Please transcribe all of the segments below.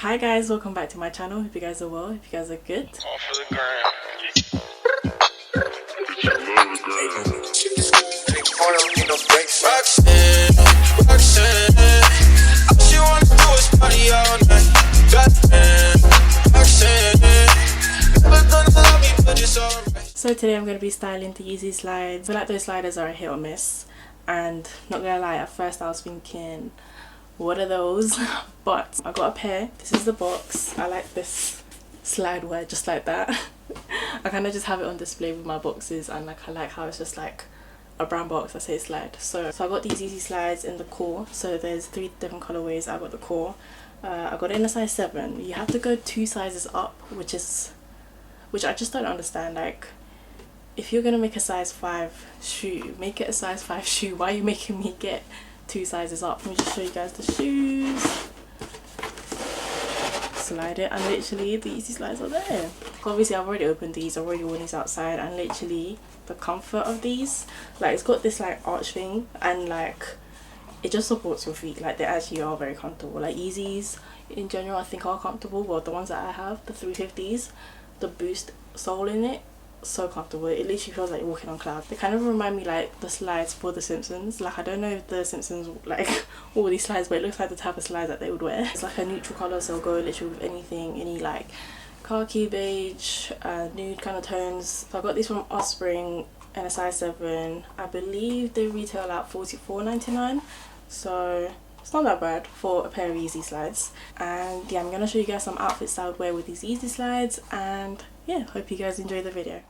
Hi guys, welcome back to my channel. Hope you guys are well, hope you guys are good. So today I'm going to be styling the Yeezy slides. I feel like those sliders are a hit or miss, and not gonna lie, at first I was thinking, what are those? But I got a pair. This is the box. I like this slide wear just like that. I kind of just have it on display with my boxes, and like I like how it's just like a brown box that says slide. So I got these Yeezy slides in the core. So there's 3 different colorways. I got the core. I got it in a size 7. You have to go 2 sizes up, which I just don't understand. Like, if you're gonna make a size 5 shoe, make it a size 5 shoe. Why are you making me get 2 sizes up? Let me just show you guys the shoes. Slide it, and literally the Yeezy slides are there. Obviously I've already opened these, I've already worn these outside, and literally the comfort of these, like, it's got this like arch thing, and like it just supports your feet. Like, they actually are very comfortable. Like, Yeezys in general I think are comfortable. Well, the ones that I have, the 350s, the boost sole in it, so comfortable. It literally feels like you're walking on clouds. They kind of remind me like the slides for The Simpsons. Like, I don't know if The Simpsons like all these slides, but it looks like the type of slides that they would wear. It's like a neutral colour, so it'll go literally with anything, any like khaki, beige, nude kind of tones. So I got these from Offspring in a size 7. I believe they retail at $44.99, so it's not that bad for a pair of Yeezy slides. And yeah, I'm gonna show you guys some outfits I would wear with these Yeezy slides, and yeah, hope you guys enjoy the video.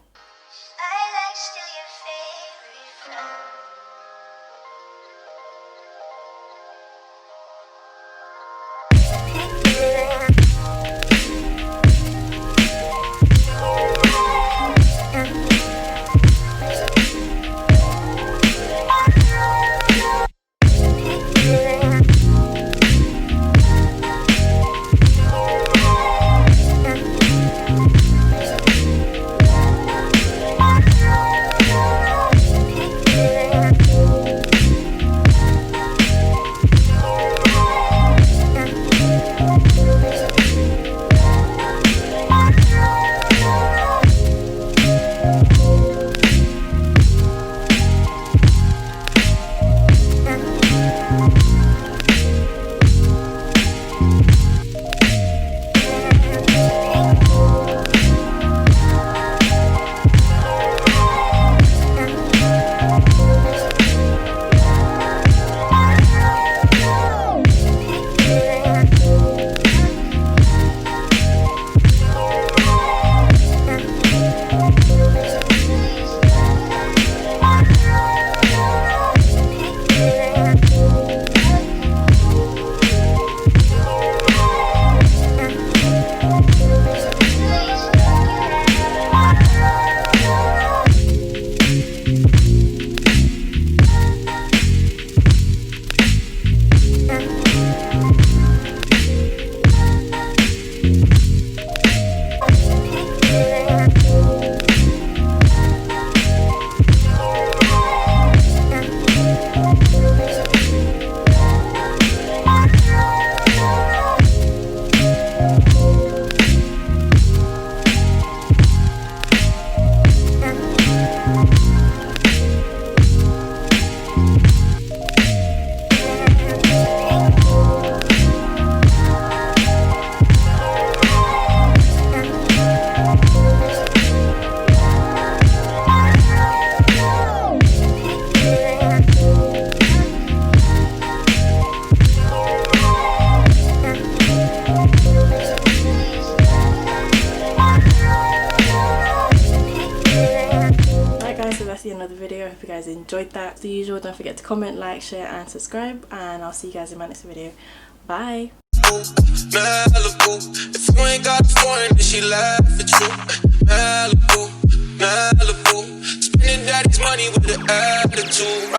That's the end of the video. I hope you guys enjoyed that. As usual, don't forget to comment, like, share and subscribe, and I'll see you guys in my next video. Bye. Malibu. If you ain't got a foreign, then she laugh at you. Malibu, Malibu. Spending daddy's money with an attitude.